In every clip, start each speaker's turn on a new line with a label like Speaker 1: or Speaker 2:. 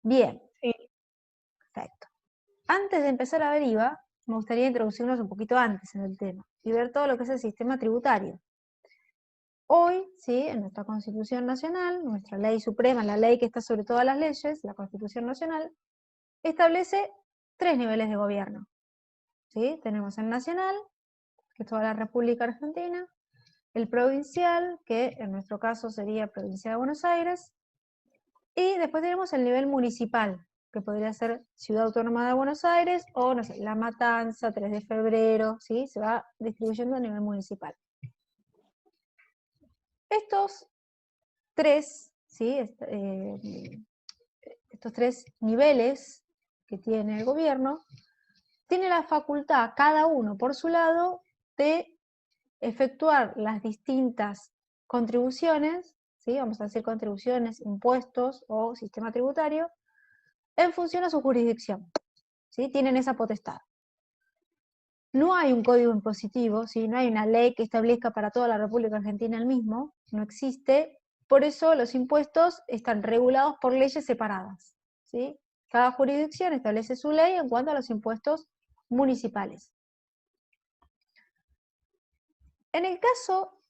Speaker 1: Bien,
Speaker 2: Sí.
Speaker 1: perfecto. Antes de empezar a ver IVA, me gustaría introducirnos un poquito antes en el tema y ver todo lo que es el sistema tributario. Hoy, ¿sí?, en nuestra Constitución Nacional, nuestra ley suprema, la ley que está sobre todas las leyes, la Constitución Nacional, establece 3 niveles de gobierno. ¿Sí? Tenemos el nacional, que es toda la República Argentina, el provincial, que en nuestro caso sería Provincia de Buenos Aires, y después tenemos el nivel municipal, que podría ser Ciudad Autónoma de Buenos Aires, o no sé, La Matanza, 3 de febrero, ¿sí? Se va distribuyendo a nivel municipal. Estos tres, ¿sí?, estos 3 niveles que tiene el gobierno, tiene la facultad, cada uno por su lado, de efectuar las distintas contribuciones, ¿sí?, vamos a decir contribuciones, impuestos o sistema tributario, en función a su jurisdicción, ¿sí? Tienen esa potestad. No hay un código impositivo, ¿sí? No hay una ley que establezca para toda la República Argentina el mismo, no existe, por eso los impuestos están regulados por leyes separadas, ¿sí? Cada jurisdicción establece su ley en cuanto a los impuestos municipales. En el caso,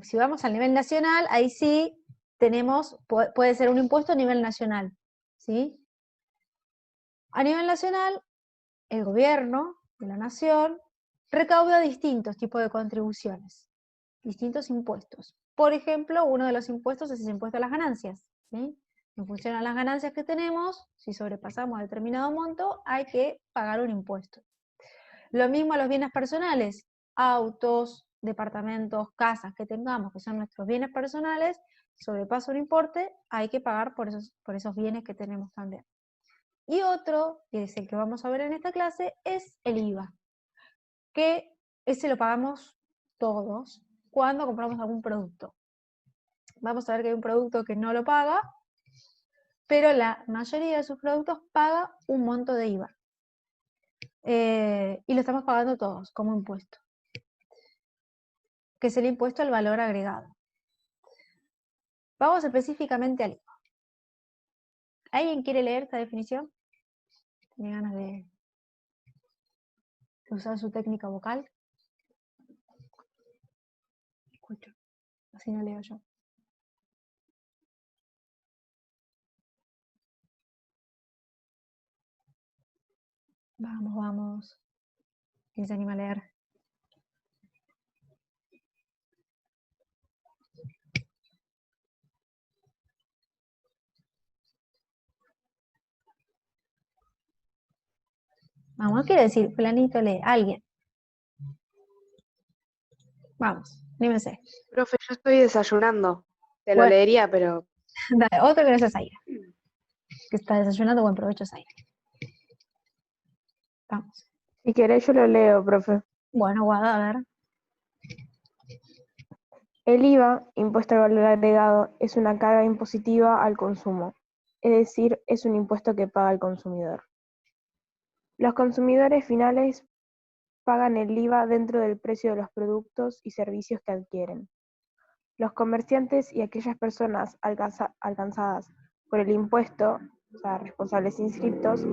Speaker 1: si vamos al nivel nacional, ahí sí tenemos, puede ser un impuesto a nivel nacional, ¿sí? A nivel nacional, el gobierno de la nación recauda distintos tipos de contribuciones, distintos impuestos. Por ejemplo, uno de los impuestos es el impuesto a las ganancias, ¿sí? En función a las ganancias que tenemos, si sobrepasamos determinado monto, hay que pagar un impuesto. Lo mismo a los bienes personales, autos, departamentos, casas que tengamos, que son nuestros bienes personales, sobrepasa un importe, hay que pagar por esos bienes que tenemos también. Y otro, que es el que vamos a ver en esta clase, es el IVA, que ese lo pagamos todos cuando compramos algún producto. Vamos a ver que hay un producto que no lo paga, pero la mayoría de sus productos paga un monto de IVA. Y lo estamos pagando todos como impuesto, que es el impuesto al valor agregado. Vamos específicamente al IVA. ¿Alguien quiere leer esta definición? ¿Tiene ganas de usar su técnica vocal? Escucho, así no leo yo. Vamos, vamos. ¿Quién se anima a leer? Vamos, quiere decir, fulanito lee, alguien. Vamos, anímense.
Speaker 2: Profe, yo estoy desayunando. Te lo
Speaker 1: Bueno,
Speaker 2: leería, pero...
Speaker 1: dale, otro que no es Zaira, que está desayunando, buen provecho, Zaira. Vamos.
Speaker 2: Si querés yo lo leo, profe.
Speaker 1: Bueno, Guada, a ver.
Speaker 2: El IVA, impuesto al valor agregado, es una carga impositiva al consumo, es decir, es un impuesto que paga el consumidor. Los consumidores finales pagan el IVA dentro del precio de los productos y servicios que adquieren. Los comerciantes y aquellas personas alcanzadas por el impuesto, o sea, responsables inscriptos,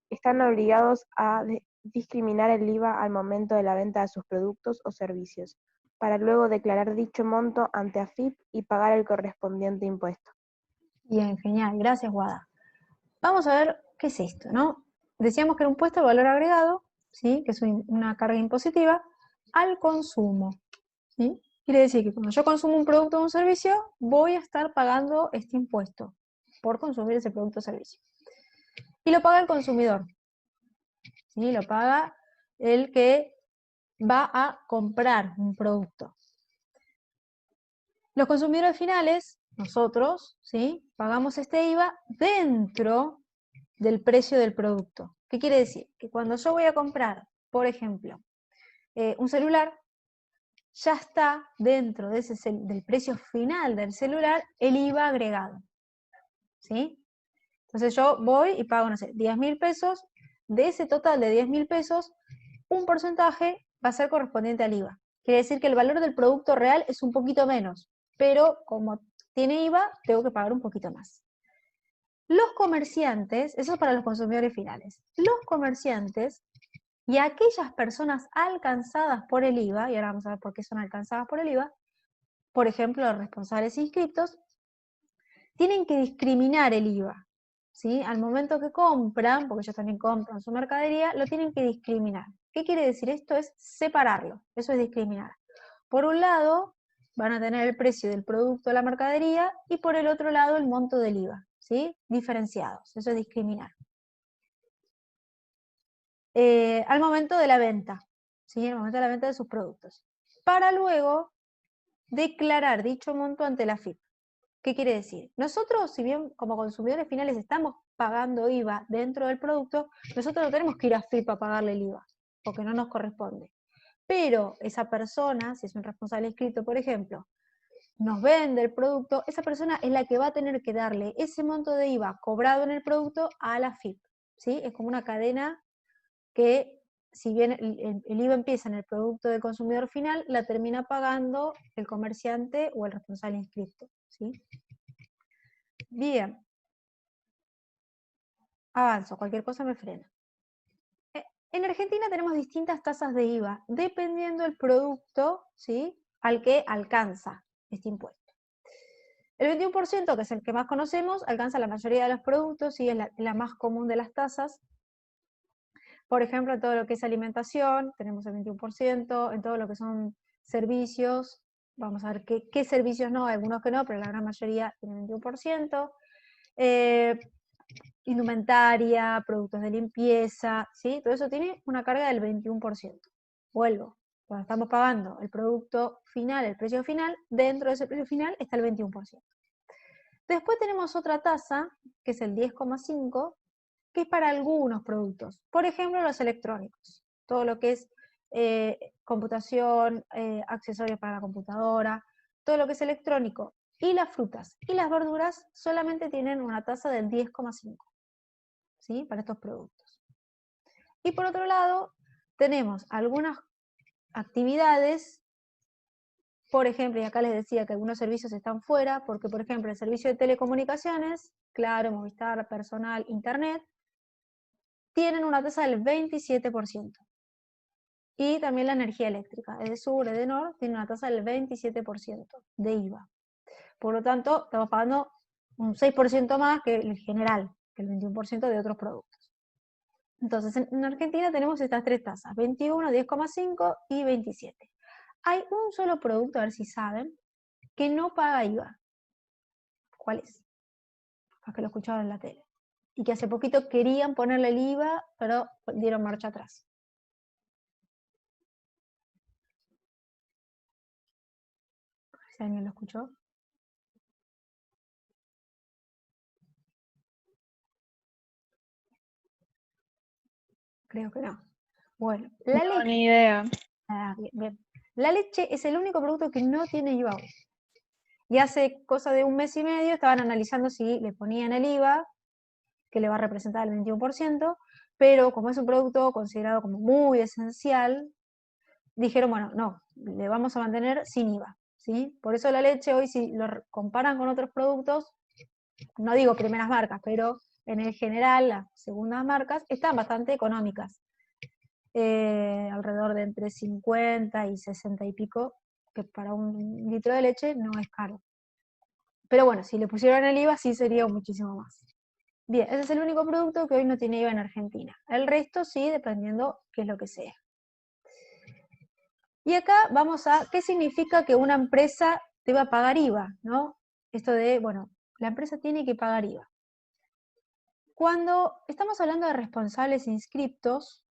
Speaker 2: están obligados a discriminar el IVA al momento de la venta de sus productos o servicios, para luego declarar dicho monto ante AFIP y pagar el correspondiente impuesto.
Speaker 1: Bien, genial, gracias, Guada. Vamos a ver qué es esto, ¿no? Decíamos que era un impuesto al valor agregado, ¿sí? Que es una carga impositiva al consumo, ¿sí? Quiere decir que cuando yo consumo un producto o un servicio, voy a estar pagando este impuesto por consumir ese producto o servicio. Y lo paga el consumidor, ¿sí? Lo paga el que va a comprar un producto. Los consumidores finales, nosotros, ¿sí?, pagamos este IVA dentro del precio del producto. ¿Qué quiere decir? Que cuando yo voy a comprar, por ejemplo, un celular, ya está dentro del precio final del celular el IVA agregado, ¿sí? Entonces yo voy y pago, no sé, 10.000 pesos, de ese total de 10.000 pesos, un porcentaje va a ser correspondiente al IVA. Quiere decir que el valor del producto real es un poquito menos, pero como tiene IVA, tengo que pagar un poquito más. Los comerciantes, eso es para los consumidores finales, los comerciantes y aquellas personas alcanzadas por el IVA, y ahora vamos a ver por qué son alcanzadas por el IVA, por ejemplo, los responsables inscriptos, tienen que discriminar el IVA, ¿sí? Al momento que compran, porque ellos también compran su mercadería, lo tienen que discriminar. ¿Qué quiere decir esto? Es separarlo, eso es discriminar. Por un lado, van a tener el precio del producto de la mercadería y por el otro lado el monto del IVA, ¿sí? Diferenciados, eso es discriminar. Al momento de la venta, ¿sí? Al momento de la venta de sus productos. Para luego declarar dicho monto ante la FIP. ¿Qué quiere decir? Nosotros, si bien como consumidores finales estamos pagando IVA dentro del producto, nosotros no tenemos que ir a FIP a pagarle el IVA, porque no nos corresponde. Pero esa persona, si es un responsable inscrito, por ejemplo, nos vende el producto, esa persona es la que va a tener que darle ese monto de IVA cobrado en el producto a la FIP, ¿sí? Es como una cadena que, si bien el IVA empieza en el producto del consumidor final, la termina pagando el comerciante o el responsable inscrito, ¿sí? Bien. Avanzo, cualquier cosa me frena. En Argentina tenemos distintas tasas de IVA, dependiendo del producto, ¿sí?, al que alcanza este impuesto. El 21%, que es el que más conocemos, alcanza la mayoría de los productos, y es la más común de las tasas. Por ejemplo, en todo lo que es alimentación, tenemos el 21%, en todo lo que son servicios, vamos a ver qué servicios no, algunos que no, pero la gran mayoría tienen 21%. Indumentaria, productos de limpieza, ¿sí? Todo eso tiene una carga del 21%. Vuelvo, cuando estamos pagando el producto final, el precio final, dentro de ese precio final está el 21%. Después tenemos otra tasa, que es el 10,5%, que es para algunos productos. Por ejemplo, los electrónicos. Todo lo que es computación, accesorios para la computadora, todo lo que es electrónico. Y las frutas y las verduras solamente tienen una tasa del 10,5%. ¿Sí? Para estos productos. Y por otro lado, tenemos algunas actividades, por ejemplo, y acá les decía que algunos servicios están fuera, porque por ejemplo el servicio de telecomunicaciones, Claro, Movistar, Personal, Internet, tienen una tasa del 27%. Y también la energía eléctrica, Edesur, Edenor, tiene una tasa del 27% de IVA. Por lo tanto, estamos pagando un 6% más que el general, que el 21% de otros productos. Entonces, en Argentina tenemos estas tres tasas, 21, 10,5 y 27. Hay un solo producto, a ver si saben, que no paga IVA. ¿Cuál es? Los que lo escucharon en la tele. Y que hace poquito querían ponerle el IVA, pero dieron marcha atrás. ¿Si alguien lo escuchó? Creo que no. Bueno, la leche.
Speaker 3: Ni idea.
Speaker 1: Bien. La leche es el único producto que no tiene IVA hoy. Y hace cosa de un mes y medio estaban analizando si le ponían el IVA, que le va a representar el 21%, pero como es un producto considerado como muy esencial, dijeron, bueno, no, le vamos a mantener sin IVA, ¿sí? Por eso la leche hoy, si lo comparan con otros productos, no digo primeras marcas, pero en el general las segundas marcas están bastante económicas, alrededor de entre 50 y 60 y pico, que para un litro de leche no es caro. Pero bueno, si le pusieran el IVA sí sería muchísimo más. Bien, ese es el único producto que hoy no tiene IVA en Argentina. El resto sí, dependiendo qué es lo que sea. Y acá vamos a, ¿qué significa que una empresa deba pagar IVA? ¿No? Esto de, bueno, la empresa tiene que pagar IVA. Cuando estamos hablando de responsables inscriptos,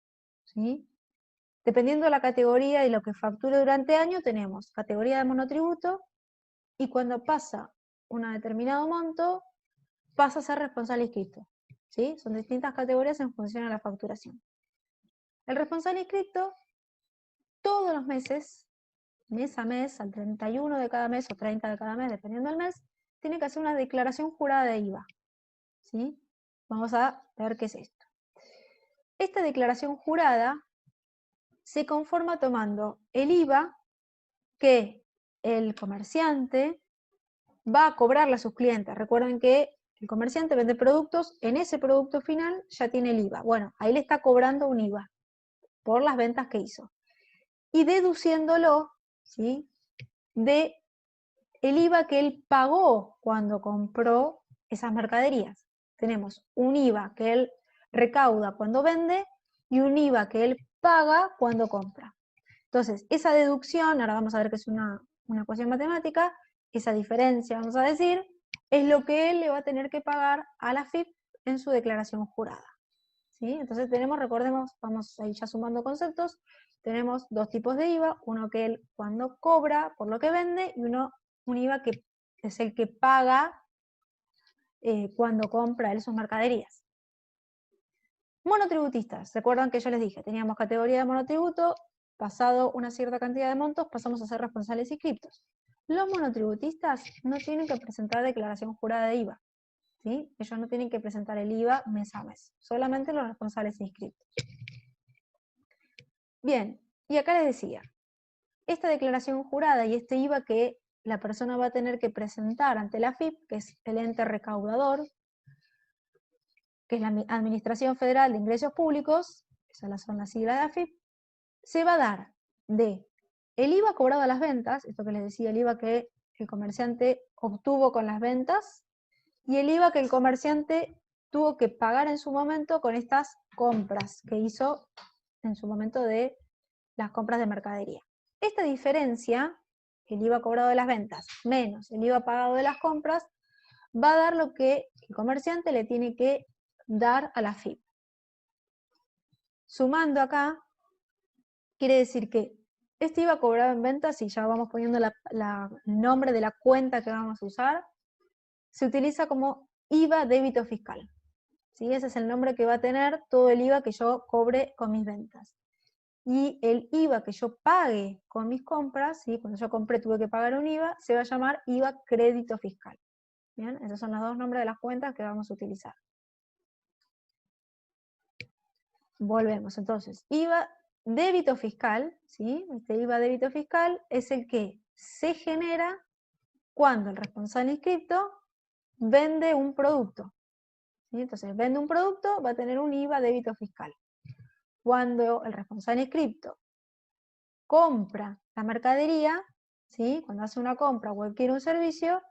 Speaker 1: ¿sí?, dependiendo de la categoría y lo que facture durante año, tenemos categoría de monotributo, y cuando pasa un determinado monto, pasa a ser responsable inscripto, ¿sí? Son distintas categorías en función a la facturación. El responsable inscripto, todos los meses, mes a mes, al 31 de cada mes o 30 de cada mes, dependiendo del mes, tiene que hacer una declaración jurada de IVA, ¿sí? Vamos a ver qué es esto. Esta declaración jurada se conforma tomando el IVA que el comerciante va a cobrarle a sus clientes. Recuerden que el comerciante vende productos, en ese producto final ya tiene el IVA. Bueno, ahí le está cobrando un IVA por las ventas que hizo. Y deduciéndolo, ¿sí?, de el IVA que él pagó cuando compró esas mercaderías. Tenemos un IVA que él recauda cuando vende y un IVA que él paga cuando compra. Entonces, esa deducción, ahora vamos a ver que es una ecuación matemática, esa diferencia, vamos a decir, es lo que él le va a tener que pagar a la AFIP en su declaración jurada. ¿Sí? Entonces tenemos, recordemos, vamos a ir ya sumando conceptos, tenemos dos tipos de IVA, uno que él cuando cobra por lo que vende y un IVA que es el que paga cuando compra él sus mercaderías. Monotributistas, recuerdan que yo les dije, teníamos categoría de monotributo, pasado una cierta cantidad de montos pasamos a ser responsables inscriptos. Los monotributistas no tienen que presentar declaración jurada de IVA, ¿sí? Ellos no tienen que presentar el IVA mes a mes, solamente los responsables inscriptos. Bien, y acá les decía, esta declaración jurada y este IVA que la persona va a tener que presentar ante la AFIP, que es el ente recaudador, que es la Administración Federal de Ingresos Públicos, esas son las siglas de AFIP, se va a dar de el IVA cobrado a las ventas, esto que les decía, el IVA que el comerciante obtuvo con las ventas, y el IVA que el comerciante tuvo que pagar en su momento con estas compras que hizo en su momento de las compras de mercadería. Esta diferencia, el IVA cobrado de las ventas menos el IVA pagado de las compras, va a dar lo que el comerciante le tiene que dar a la AFIP. Sumando acá, quiere decir que este IVA cobrado en ventas, y ya vamos poniendo el nombre de la cuenta que vamos a usar, se utiliza como IVA débito fiscal. ¿Sí? Ese es el nombre que va a tener todo el IVA que yo cobre con mis ventas. Y el IVA que yo pague con mis compras, ¿sí?, cuando yo compré tuve que pagar un IVA, se va a llamar IVA crédito fiscal. ¿Bien? Esos son los dos nombres de las cuentas que vamos a utilizar. Volvemos, entonces, IVA débito fiscal, ¿sí? Este IVA débito fiscal es el que se genera cuando el responsable inscripto vende un producto. ¿Sí? Entonces, vende un producto, va a tener un IVA débito fiscal. Cuando el responsable inscripto compra la mercadería, ¿sí?, cuando hace una compra o adquiere un servicio,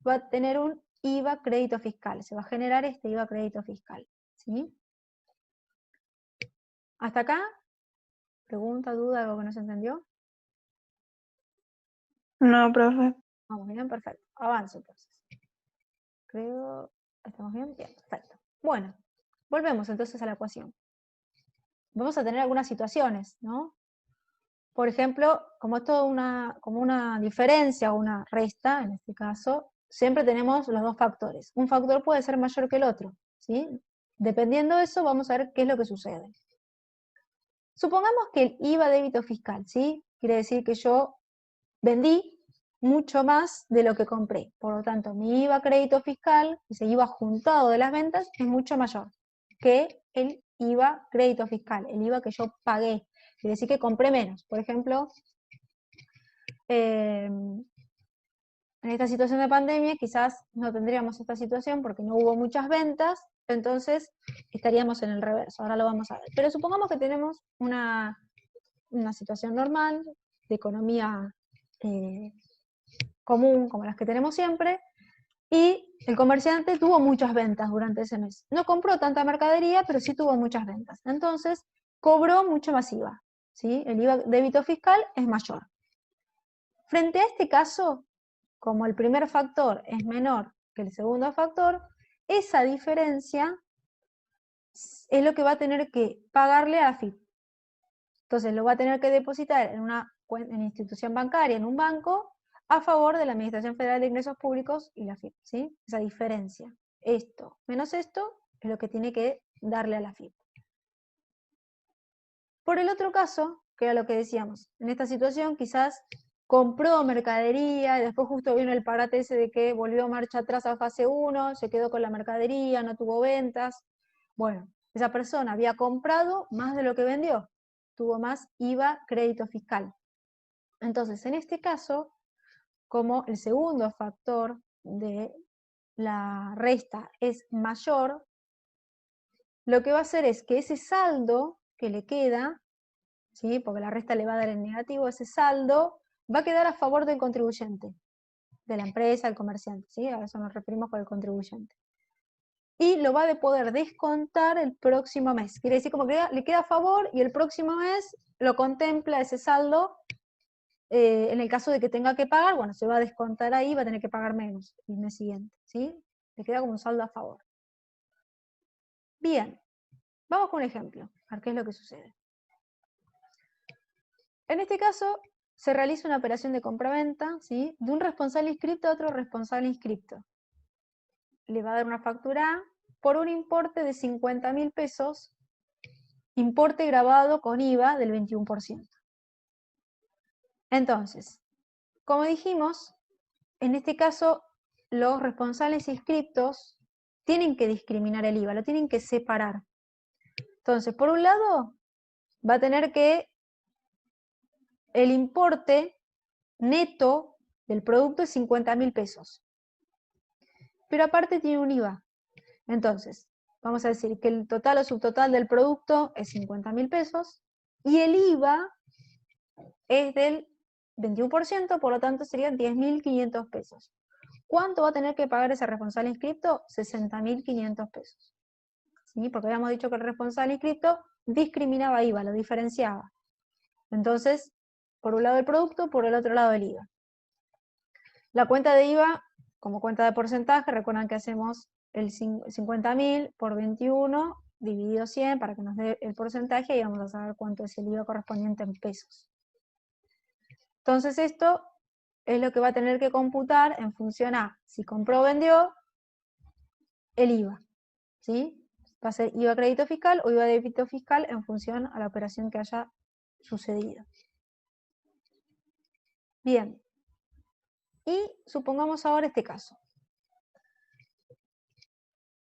Speaker 1: va a tener un IVA crédito fiscal, se va a generar este IVA crédito fiscal. ¿Sí? ¿Hasta acá? ¿Pregunta, duda, algo que no se entendió?
Speaker 2: No, profe.
Speaker 1: Vamos bien, perfecto. Avanzo entonces. Creo, ¿estamos bien? Bien, perfecto. Bueno, volvemos entonces a la ecuación. Vamos a tener algunas situaciones, ¿no? Por ejemplo, como es toda una diferencia o una resta, en este caso, siempre tenemos los dos factores. Un factor puede ser mayor que el otro, ¿sí? Dependiendo de eso, vamos a ver qué es lo que sucede. Supongamos que el IVA débito fiscal, ¿sí? Quiere decir que yo vendí mucho más de lo que compré. Por lo tanto, mi IVA crédito fiscal, ese IVA juntado de las ventas, es mucho mayor que el IVA crédito fiscal, el IVA que yo pagué. Quiere decir que compré menos. Por ejemplo, en esta situación de pandemia quizás no tendríamos esta situación porque no hubo muchas ventas, entonces estaríamos en el reverso, ahora lo vamos a ver. Pero supongamos que tenemos una situación normal, de economía común, como las que tenemos siempre, y el comerciante tuvo muchas ventas durante ese mes. No compró tanta mercadería, pero sí tuvo muchas ventas. Entonces, cobró mucho más IVA, ¿sí? El IVA débito fiscal es mayor. Frente a este caso, como el primer factor es menor que el segundo factor, esa diferencia es lo que va a tener que pagarle a la AFIP. Entonces lo va a tener que depositar en una institución bancaria, en un banco, a favor de la Administración Federal de Ingresos Públicos y la AFIP, ¿sí? Esa diferencia, esto menos esto, es lo que tiene que darle a la AFIP. Por el otro caso, que era lo que decíamos, en esta situación quizás compró mercadería y después justo vino el parate ese de que volvió marcha atrás a fase 1, se quedó con la mercadería, no tuvo ventas. Bueno, esa persona había comprado más de lo que vendió, tuvo más IVA crédito fiscal. Entonces, en este caso, como el segundo factor de la resta es mayor, lo que va a hacer es que ese saldo que le queda, ¿sí? Porque la resta le va a dar en negativo, ese saldo va a quedar a favor del contribuyente, de la empresa, del comerciante, ¿sí? A eso nos referimos con el contribuyente. Y lo va a poder descontar el próximo mes. Quiere decir como que le queda a favor y el próximo mes lo contempla ese saldo. En el caso de que tenga que pagar, bueno, se va a descontar ahí, va a tener que pagar menos el mes siguiente, ¿sí? Le queda como un saldo a favor. Bien, vamos con un ejemplo, a ver qué es lo que sucede. En este caso, se realiza una operación de compraventa, ¿sí? De un responsable inscripto a otro responsable inscripto. Le va a dar una factura A por un importe de 50.000 pesos, importe grabado con IVA del 21%. Entonces, como dijimos, en este caso, los responsables inscriptos tienen que discriminar el IVA, lo tienen que separar. Entonces, por un lado, va a tener que el importe neto del producto es 50.000 pesos. Pero aparte tiene un IVA. Entonces, vamos a decir que el total o subtotal del producto es 50.000 pesos y el IVA es del 21%, por lo tanto serían 10.500 pesos. ¿Cuánto va a tener que pagar ese responsable inscripto? 60.500 pesos. ¿Sí? Porque habíamos dicho que el responsable inscripto discriminaba IVA, lo diferenciaba. Entonces, por un lado el producto, por el otro lado el IVA. La cuenta de IVA, como cuenta de porcentaje, recuerdan que hacemos el 50.000 por 21 dividido 100 para que nos dé el porcentaje y vamos a saber cuánto es el IVA correspondiente en pesos. Entonces esto es lo que va a tener que computar en función a si compró o vendió el IVA, ¿sí? Va a ser IVA crédito fiscal o IVA débito fiscal en función a la operación que haya sucedido. Bien, y supongamos ahora este caso.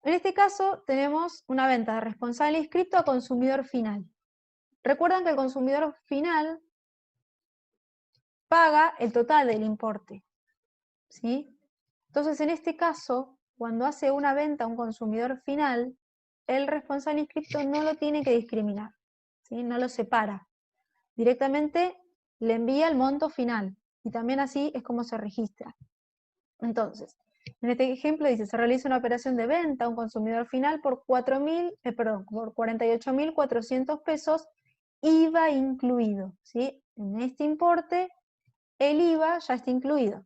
Speaker 1: En este caso tenemos una venta de responsable inscripto a consumidor final. Recuerdan que el consumidor final paga el total del importe, ¿sí? Entonces, en este caso, cuando hace una venta a un consumidor final, el responsable inscripto no lo tiene que discriminar, ¿sí? No lo separa. Directamente le envía el monto final y también así es como se registra. Entonces, en este ejemplo dice, se realiza una operación de venta a un consumidor final por 48.400 pesos, IVA incluido, ¿sí? En este importe, el IVA ya está incluido.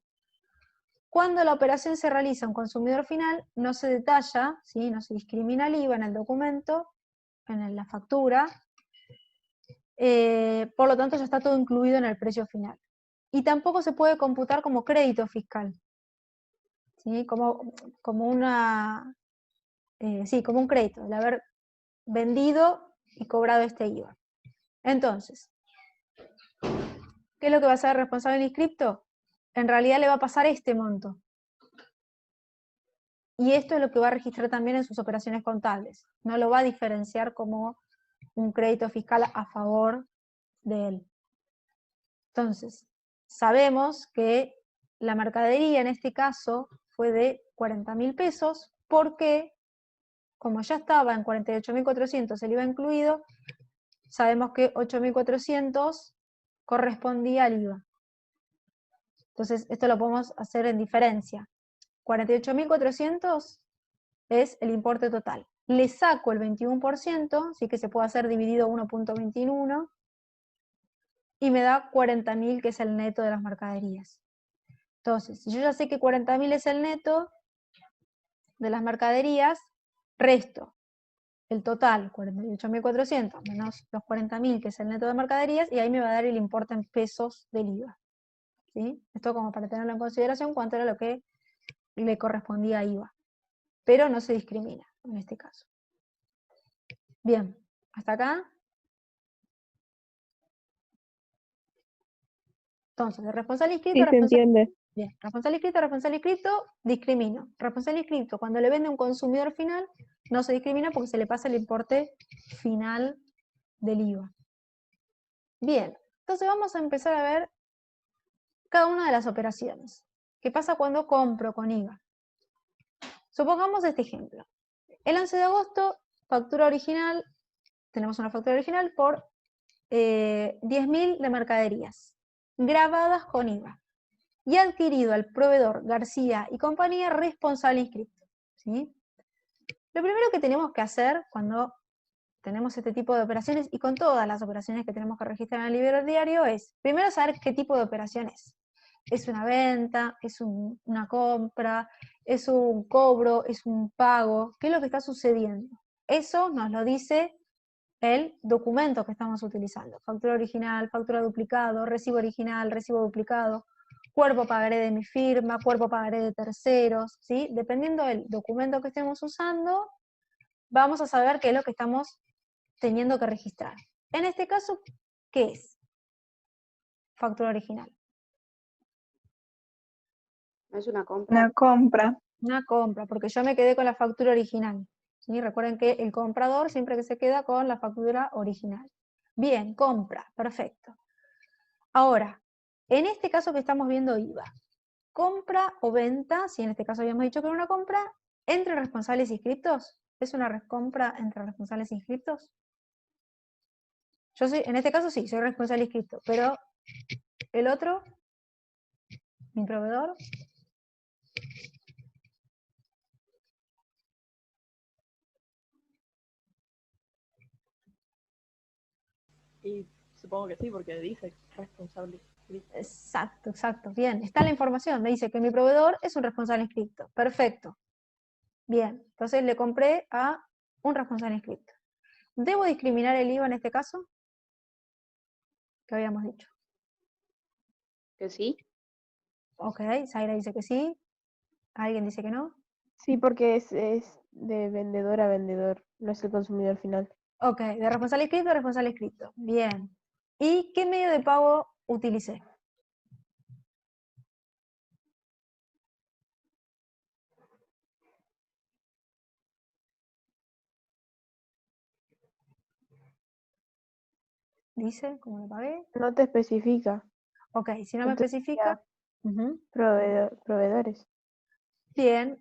Speaker 1: Cuando la operación se realiza a un consumidor final, no se detalla, ¿sí? No se discrimina el IVA en el documento, en la factura, por lo tanto ya está todo incluido en el precio final. Y tampoco se puede computar como crédito fiscal, ¿sí? Como un crédito, el haber vendido y cobrado este IVA. Entonces, ¿qué es lo que va a hacer el responsable del inscripto? En realidad le va a pasar este monto. Y esto es lo que va a registrar también en sus operaciones contables. No lo va a diferenciar como un crédito fiscal a favor de él. Entonces, sabemos que la mercadería en este caso fue de 40.000 pesos porque, como ya estaba en 48.400 el IVA incluido, sabemos que 8.400 correspondía al IVA. Entonces, esto lo podemos hacer en diferencia. 48.400 es el importe total. Le saco el 21%, así que se puede hacer dividido 1.21, y me da 40.000, que es el neto de las mercaderías. Entonces, si yo ya sé que 40.000 es el neto de las mercaderías, resto el total, 48.400, menos los 40.000, que es el neto de mercaderías, y ahí me va a dar el importe en pesos del IVA. ¿Sí? Esto como para tenerlo en consideración, cuánto era lo que le correspondía a IVA. Pero no se discrimina en este caso. Bien, hasta acá. Entonces, de responsable inscrito,
Speaker 2: Sí, se entiende.
Speaker 1: bien, responsable inscrito, discrimino. Responsable inscrito, cuando le vende a un consumidor final, no se discrimina porque se le pasa el importe final del IVA. Bien, entonces vamos a empezar a ver cada una de las operaciones. ¿Qué pasa cuando compro con IVA? Supongamos este ejemplo. El 11 de agosto, factura original, tenemos una factura original por 10.000 de mercaderías, grabadas con IVA, y adquirido al proveedor García y compañía responsable inscripto. ¿Sí? Lo primero que tenemos que hacer cuando tenemos este tipo de operaciones, y con todas las operaciones que tenemos que registrar en el libro diario, es primero saber qué tipo de operación es. ¿Es una venta? ¿Es una compra? ¿Es un cobro? ¿Es un pago? ¿Qué es lo que está sucediendo? Eso nos lo dice el documento que estamos utilizando. Factura original, factura duplicado, recibo original, recibo duplicado, cuerpo pagaré de mi firma, cuerpo pagaré de terceros, ¿sí? Dependiendo del documento que estemos usando, vamos a saber qué es lo que estamos teniendo que registrar. En este caso, ¿qué es? Factura original.
Speaker 3: ¿Es una compra?
Speaker 2: Una compra.
Speaker 1: Una compra, porque yo me quedé con la factura original. ¿Sí? Recuerden que el comprador siempre que se queda con la factura original. Bien, compra, perfecto. Ahora, en este caso que estamos viendo IVA, compra o venta, si en este caso habíamos dicho que era una compra, entre responsables inscriptos. ¿Es una compra entre responsables inscriptos? Yo soy, en este caso sí, soy responsable inscripto, pero el otro, mi proveedor,
Speaker 4: Y supongo que sí, porque dice responsable inscrito.
Speaker 1: exacto, exacto, bien, está la información, me dice que mi proveedor es un responsable inscripto, perfecto, bien, entonces le compré a un responsable inscripto. ¿Debo discriminar el IVA en este caso? ¿Qué habíamos dicho?
Speaker 3: ¿Que sí?
Speaker 1: Ok, Zaira dice que sí, ¿alguien dice que no?
Speaker 2: Sí, porque es de vendedor a vendedor, no es el consumidor final.
Speaker 1: Ok, de responsable inscrito a responsable inscrito, bien. ¿Y qué medio de pago utilicé? ¿Dice cómo lo pagué?
Speaker 2: No te especifica.
Speaker 1: Ok, si no me
Speaker 2: Entonces
Speaker 1: especifica, ujú,
Speaker 2: proveedores.
Speaker 1: bien,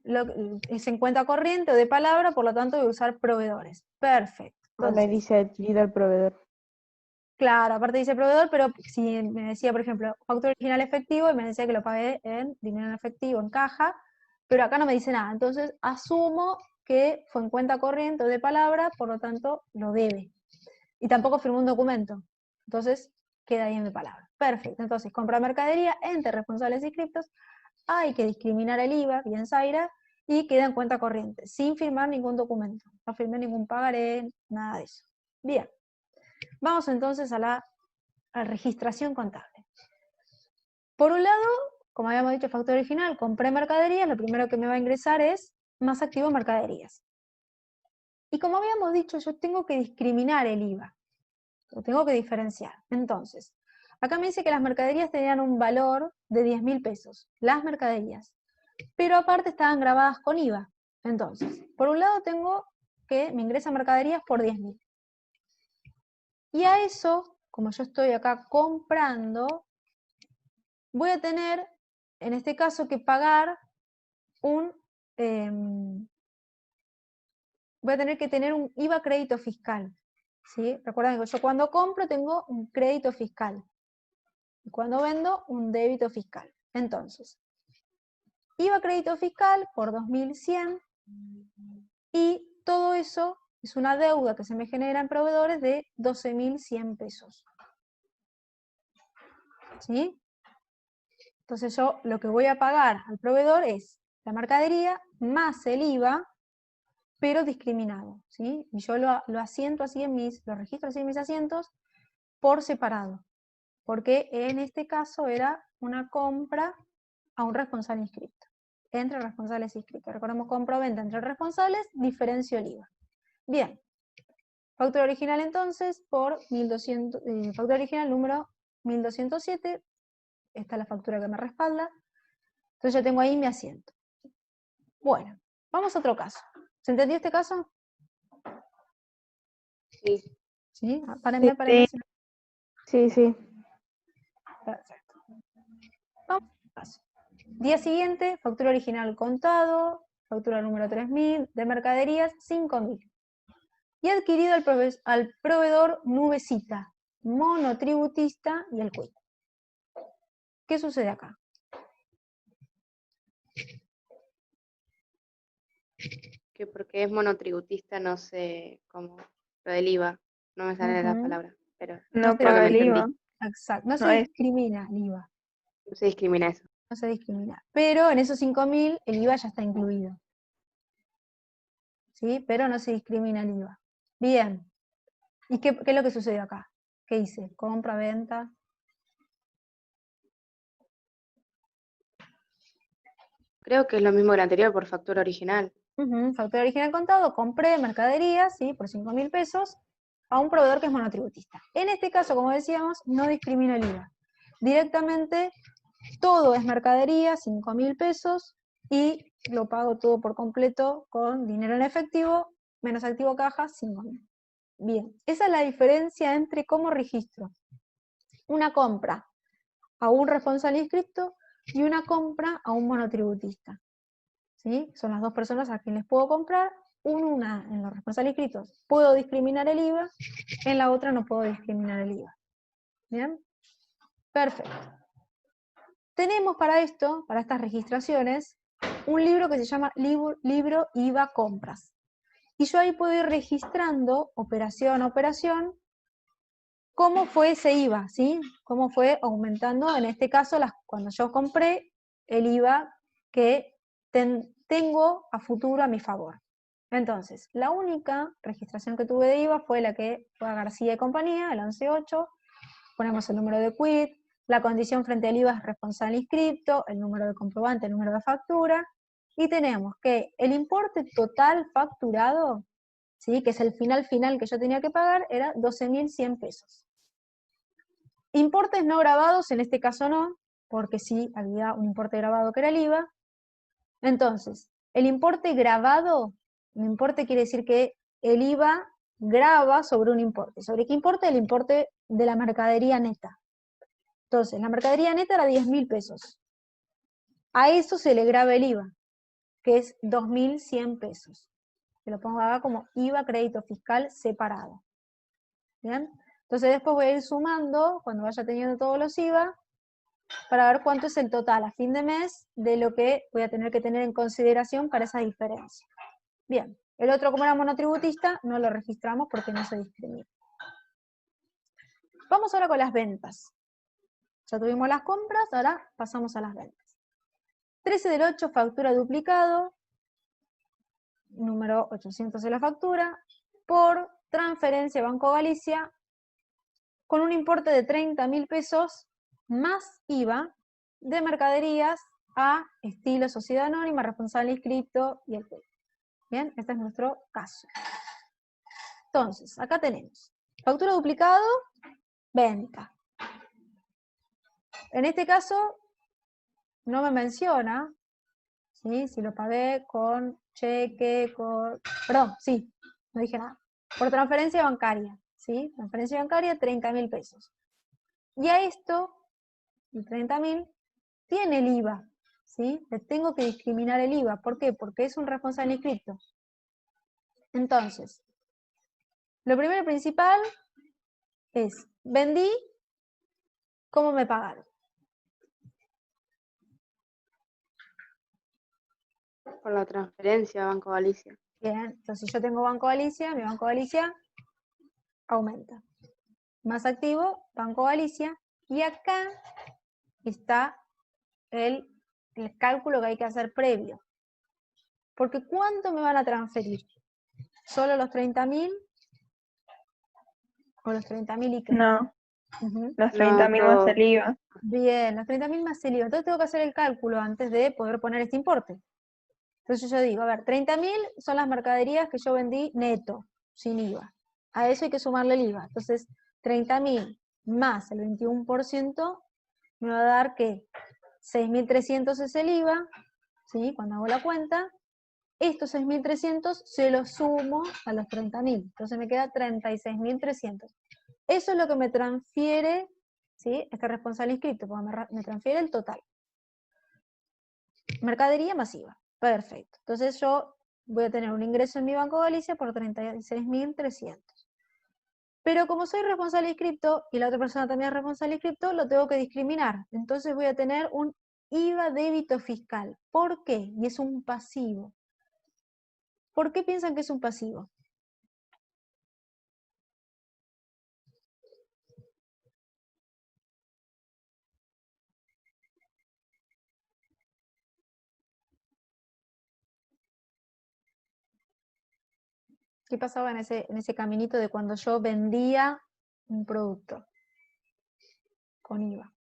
Speaker 1: es en cuenta corriente o de palabra, por lo tanto voy a usar proveedores. Perfecto.
Speaker 2: Bueno, ahí
Speaker 1: Entonces,
Speaker 2: dice adquirido al proveedor.
Speaker 1: claro, aparte dice proveedor, pero si me decía, por ejemplo, factura original efectivo, y me decía que lo pagué en dinero en efectivo, en caja, pero acá no me dice nada. Entonces, asumo que fue en cuenta corriente o de palabra, por lo tanto, lo debe. Y tampoco firmó un documento. Entonces, queda ahí en mi palabra. Perfecto. Entonces, compra mercadería entre responsables inscriptos, hay que discriminar el IVA, bien Zaira, y queda en cuenta corriente, sin firmar ningún documento. No firmé ningún pagaré, nada de eso. Bien. Vamos entonces a la registración contable. Por un lado, como habíamos dicho, factura original, compré mercaderías, lo primero que me va a ingresar es más activo mercaderías. Y como habíamos dicho, yo tengo que discriminar el IVA, lo tengo que diferenciar. Entonces, acá me dice que las mercaderías tenían un valor de 10.000 pesos, las mercaderías, pero aparte estaban grabadas con IVA. Entonces, por un lado tengo que me ingresan mercaderías por 10.000. Y a eso, como yo estoy acá comprando, voy a tener, en este caso, que pagar voy a tener que tener un IVA crédito fiscal. ¿Sí? Recuerden que yo cuando compro tengo un crédito fiscal. Y cuando vendo, un débito fiscal. Entonces, IVA crédito fiscal por 2.100, y todo eso es una deuda que se me genera en proveedores de 12.100 pesos. ¿Sí? Entonces yo lo que voy a pagar al proveedor es la mercadería más el IVA, pero discriminado, ¿sí? Y yo lo asiento así lo registro así en mis asientos por separado, porque en este caso era una compra a un responsable inscrito, entre responsables inscritos. Recordemos, compra o venta entre responsables, diferencio el IVA. Bien, factura original entonces por 1.200, factura original número 1.207, esta es la factura que me respalda, entonces yo tengo ahí mi asiento. Bueno, vamos a otro caso. ¿Se entendió este caso?
Speaker 3: Sí.
Speaker 1: ¿Sí? Párenme.
Speaker 2: Sí, sí.
Speaker 1: Perfecto. Vamos al caso. Día siguiente, factura original contado, factura número 3.000, de mercaderías 5.000. Y adquirido al proveedor Nubecita, monotributista y el quit. ¿Qué sucede acá?
Speaker 3: Que porque es monotributista no sé cómo, lo del IVA, no me sale la
Speaker 1: Ujú.
Speaker 3: palabra, pero
Speaker 2: No
Speaker 3: creo que
Speaker 2: paga
Speaker 3: me
Speaker 2: el
Speaker 3: entendí.
Speaker 2: IVA.
Speaker 1: Exacto, no
Speaker 2: No
Speaker 1: se
Speaker 2: es.
Speaker 1: discrimina el IVA,
Speaker 3: No se discrimina eso.
Speaker 1: no se discrimina. Pero en esos 5.000 el IVA ya está incluido. ¿Sí? Pero no se discrimina el IVA. Bien. ¿Y qué es lo que sucedió acá? ¿Qué hice? Compra, venta.
Speaker 3: Creo que es lo mismo que el anterior por factura original.
Speaker 1: Factura original contado, compré mercaderías, ¿sí? Por 5.000 pesos a un proveedor que es monotributista. En este caso, como decíamos, no discrimina el IVA. Directamente todo es mercadería, 5.000 pesos, y lo pago todo por completo con dinero en efectivo, menos activo caja, 5.000. Bien, esa es la diferencia entre cómo registro una compra a un responsable inscripto y una compra a un monotributista. ¿Sí? Son las dos personas a quienes les puedo comprar. Una en los responsables inscritos puedo discriminar el IVA, en la otra no puedo discriminar el IVA. ¿Bien? Perfecto. Tenemos para esto, para estas registraciones, un libro que se llama Libro IVA Compras. Y yo ahí puedo ir registrando, operación a operación, cómo fue ese IVA, ¿sí? Cómo fue aumentando, en este caso, cuando yo compré, el IVA que tengo a futuro a mi favor. Entonces, la única registración que tuve de IVA fue la que fue a García y compañía, el 11.8, ponemos el número de quit, la condición frente al IVA es responsable inscripto, el número de comprobante, el número de factura, y tenemos que el importe total facturado, ¿sí? Que es el final que yo tenía que pagar, era 12.100 pesos. Importes no grabados, en este caso no, porque sí había un importe grabado que era el IVA. Entonces, el importe grabado, un importe quiere decir que el IVA graba sobre un importe. ¿Sobre qué importe? El importe de la mercadería neta. Entonces, la mercadería neta era 10.000 pesos. A eso se le graba el IVA, que es 2.100 pesos. Se lo pongo acá como IVA crédito fiscal separado. ¿Bien? Entonces después voy a ir sumando, cuando vaya teniendo todos los IVA, para ver cuánto es el total a fin de mes de lo que voy a tener que tener en consideración para esa diferencia. Bien, el otro, como era monotributista, no lo registramos porque no se discrimina. Vamos ahora con las ventas. Ya tuvimos las compras, ahora pasamos a las ventas. 13/8, factura duplicado, número 800 de la factura, por transferencia Banco Galicia, con un importe de 30.000 pesos más IVA de mercaderías a estilo sociedad anónima, responsable inscripto y el juez. Bien, este es nuestro caso. Entonces, acá tenemos factura duplicado, venta. En este caso, no me menciona, ¿sí? Si lo pagué con cheque, perdón, sí, no dije nada. Por transferencia bancaria, ¿sí? Transferencia bancaria, 30.000 pesos. Y a esto, el 30.000, tiene el IVA, ¿sí? Le tengo que discriminar el IVA. ¿Por qué? Porque es un responsable inscripto. Entonces, lo primero y principal es, vendí, ¿cómo me pagaron?
Speaker 3: Por la transferencia a Banco Galicia.
Speaker 1: Bien, entonces si yo tengo Banco Galicia, mi Banco Galicia aumenta. Más activo, Banco Galicia, y acá está el cálculo que hay que hacer previo. Porque ¿cuánto me van a transferir? ¿Solo los 30.000? ¿O los 30.000 y qué?
Speaker 2: No,
Speaker 1: Ujú.
Speaker 2: los
Speaker 3: No,
Speaker 2: 30.000 más
Speaker 3: todo.
Speaker 2: el IVA.
Speaker 1: Bien, los 30.000 más el IVA. Entonces tengo que hacer el cálculo antes de poder poner este importe. Entonces yo digo, a ver, 30.000 son las mercaderías que yo vendí neto, sin IVA. A eso hay que sumarle el IVA. Entonces, 30.000 más el 21% me va a dar que 6.300 es el IVA, ¿sí? Cuando hago la cuenta. Estos 6.300 se los sumo a los 30.000. Entonces me queda 36.300. Eso es lo que me transfiere, ¿sí? Este responsable inscripto, porque me transfiere el total. Mercadería masiva. Perfecto. Entonces yo voy a tener un ingreso en mi Banco Galicia por 36.300. Pero como soy responsable inscripto y la otra persona también es responsable inscripto, lo tengo que discriminar. Entonces voy a tener un IVA débito fiscal. ¿Por qué? Y es un pasivo. ¿Por qué piensan que es un pasivo? ¿Qué pasaba en ese caminito de cuando yo vendía un producto con IVA?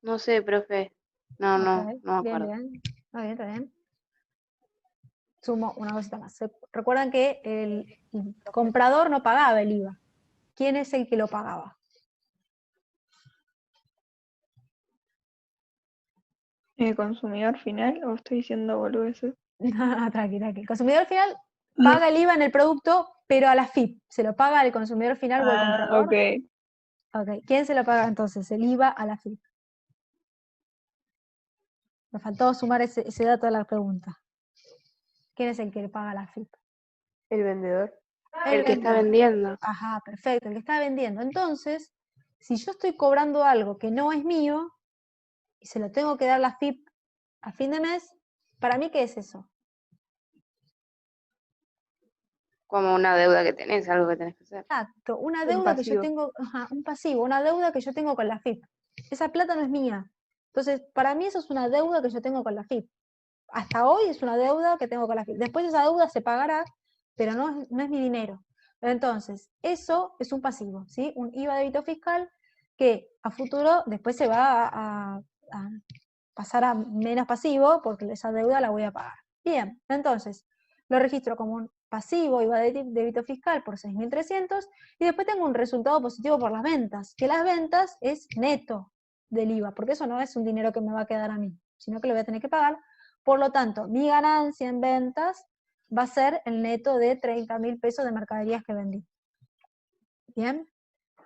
Speaker 3: No sé, profe. No,
Speaker 1: Ok,
Speaker 3: no me
Speaker 1: bien,
Speaker 3: acuerdo.
Speaker 1: bien. Está bien, está bien. Sumo una cosita más. Recuerdan que el comprador no pagaba el IVA. ¿Quién es el que lo pagaba?
Speaker 2: ¿Consumidor final o estoy diciendo boludeces?
Speaker 1: Tranqui, tranqui. El consumidor final paga el IVA en el producto, pero a la FIP. ¿Se lo paga el consumidor final o el comprador?
Speaker 2: Ok.
Speaker 1: Ok. ¿Quién se lo paga entonces? El IVA a la FIP. Me faltó sumar ese dato a la pregunta. ¿Quién es el que le paga la FIP?
Speaker 2: El vendedor.
Speaker 3: El que está
Speaker 1: vendedor.
Speaker 3: vendiendo.
Speaker 1: Ajá, perfecto, el que está vendiendo. Entonces, si yo estoy cobrando algo que no es mío y se lo tengo que dar la FIP a fin de mes, ¿para mí qué es eso?
Speaker 3: Como una deuda que tenés, algo que tenés que hacer.
Speaker 1: Exacto, una
Speaker 2: Un
Speaker 1: deuda que yo
Speaker 2: pasivo.
Speaker 1: tengo, ajá, un pasivo, una deuda que yo tengo con la FIP. Esa plata no es mía. Entonces, para mí eso es una deuda que yo tengo con la FIP. Hasta hoy es una deuda que tengo con la FIP. Después esa deuda se pagará, pero no es mi dinero. Entonces, eso es un pasivo, ¿sí? Un IVA débito fiscal que a futuro después se va a pasar a menos pasivo porque esa deuda la voy a pagar. Bien, entonces, lo registro como un pasivo IVA débito fiscal por 6.300 y después tengo un resultado positivo por las ventas, que las ventas es neto del IVA, porque eso no es un dinero que me va a quedar a mí, sino que lo voy a tener que pagar. Por lo tanto, mi ganancia en ventas va a ser el neto de 30.000 pesos de mercaderías que vendí. ¿Bien?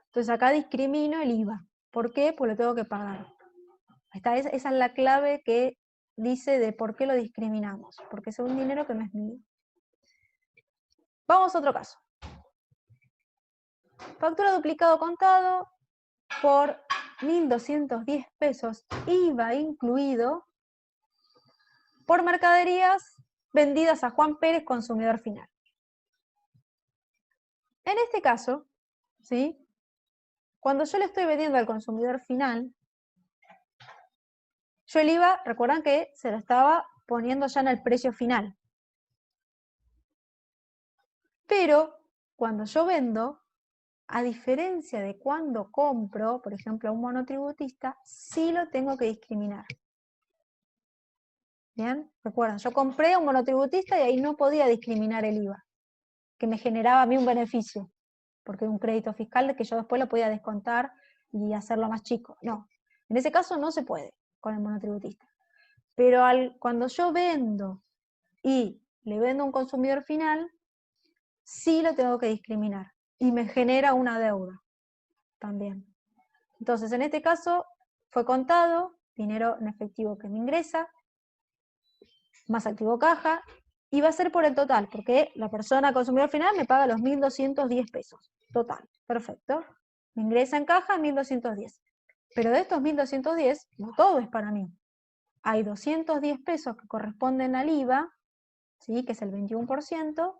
Speaker 1: Entonces acá discrimino el IVA. ¿Por qué? Pues lo tengo que pagar. Esa es la clave que dice de por qué lo discriminamos. Porque es un dinero que no es mío. Vamos a otro caso. Factura duplicado contado por 1.210 pesos, IVA incluido, por mercaderías vendidas a Juan Pérez, consumidor final. En este caso, ¿sí? Cuando yo le estoy vendiendo al consumidor final, yo el IVA, recuerdan que se lo estaba poniendo ya en el precio final. Pero cuando yo vendo, a diferencia de cuando compro, por ejemplo, a un monotributista, sí lo tengo que discriminar. ¿Bien? Recuerdan, yo compré a un monotributista y ahí no podía discriminar el IVA, que me generaba a mí un beneficio, porque un crédito fiscal de que yo después lo podía descontar y hacerlo más chico. No, en ese caso no se puede con el monotributista. Pero cuando yo vendo y le vendo a un consumidor final, sí lo tengo que discriminar y me genera una deuda también. Entonces, en este caso, fue contado, dinero en efectivo que me ingresa, más activo caja, y va a ser por el total, porque la persona consumidor final me paga los 1.210 pesos. Total, perfecto. Me ingresa en caja 1.210. Pero de estos 1.210, no todo es para mí. Hay 210 pesos que corresponden al IVA, ¿sí? Que es el 21%,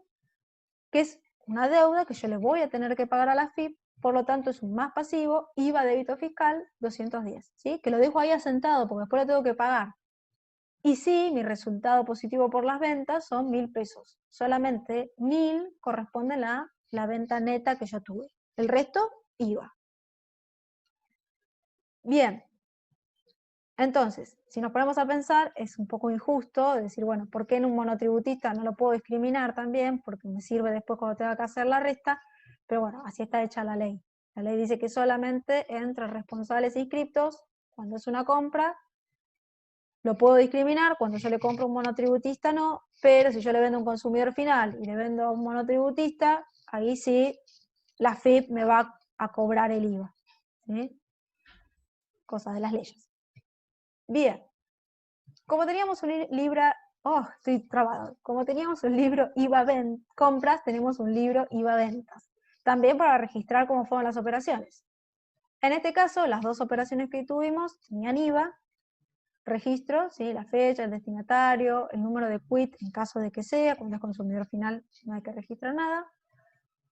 Speaker 1: que es una deuda que yo le voy a tener que pagar a la FIP, por lo tanto es un más pasivo, IVA débito fiscal 210, ¿sí? Que lo dejo ahí asentado porque después lo tengo que pagar. Y sí, mi resultado positivo por las ventas son 1.000 pesos. Solamente 1.000 corresponde a la venta neta que yo tuve. El resto, IVA. Bien. Entonces, si nos ponemos a pensar, es un poco injusto decir, bueno, ¿por qué en un monotributista no lo puedo discriminar también? Porque me sirve después cuando tenga que hacer la resta, pero bueno, así está hecha la ley. La ley dice que solamente entre responsables inscriptos, cuando es una compra, lo puedo discriminar, cuando yo le compro a un monotributista no, pero si yo le vendo a un consumidor final y le vendo a un monotributista, ahí sí la AFIP me va a cobrar el IVA. ¿Sí? Cosas de las leyes. Bien, como teníamos un estoy trabado. Como teníamos un libro IVA compras, tenemos un libro IVA ventas. También para registrar cómo fueron las operaciones. En este caso, las dos operaciones que tuvimos tenían IVA, registro, ¿sí? La fecha, el destinatario, el número de quit en caso de que sea, cuando es consumidor final no hay que registrar nada,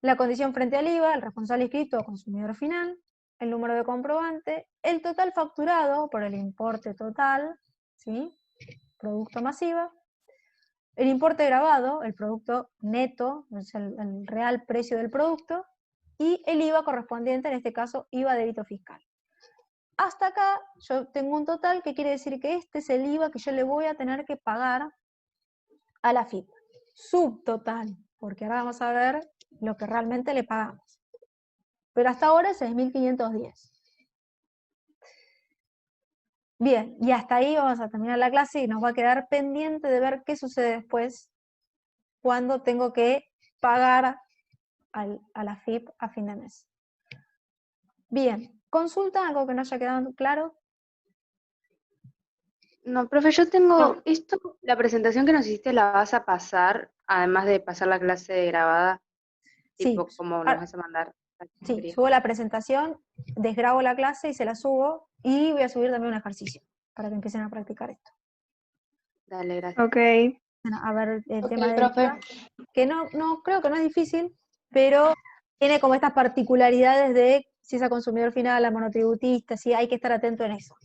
Speaker 1: la condición frente al IVA, el responsable inscrito o consumidor final, el número de comprobante, el total facturado por el importe total, ¿sí? Producto más IVA, el importe grabado, el producto neto, es el real precio del producto, y el IVA correspondiente, en este caso IVA débito fiscal. Hasta acá yo tengo un total que quiere decir que este es el IVA que yo le voy a tener que pagar a la AFIP. Subtotal, porque ahora vamos a ver lo que realmente le pagamos. Pero hasta ahora es 6.510. Bien, y hasta ahí vamos a terminar la clase y nos va a quedar pendiente de ver qué sucede después cuando tengo que pagar a la AFIP a fin de mes. Bien, ¿consulta algo que no haya quedado claro?
Speaker 3: No, profe, yo tengo esto, la presentación que nos hiciste la vas a pasar, además de pasar la clase grabada,
Speaker 1: Sí.
Speaker 3: tipo como nos vas a mandar.
Speaker 1: Sí, subo la presentación, desgrabo la clase y se la subo, y voy a subir también un ejercicio para que empiecen a practicar esto.
Speaker 3: Dale, gracias.
Speaker 2: Ok.
Speaker 1: Bueno, a ver, el
Speaker 5: Ok,
Speaker 1: tema de
Speaker 5: profe.
Speaker 1: IVA, que no creo que no es difícil, pero tiene como estas particularidades de si es a consumidor final, a monotributista, sí, hay que estar atento en eso.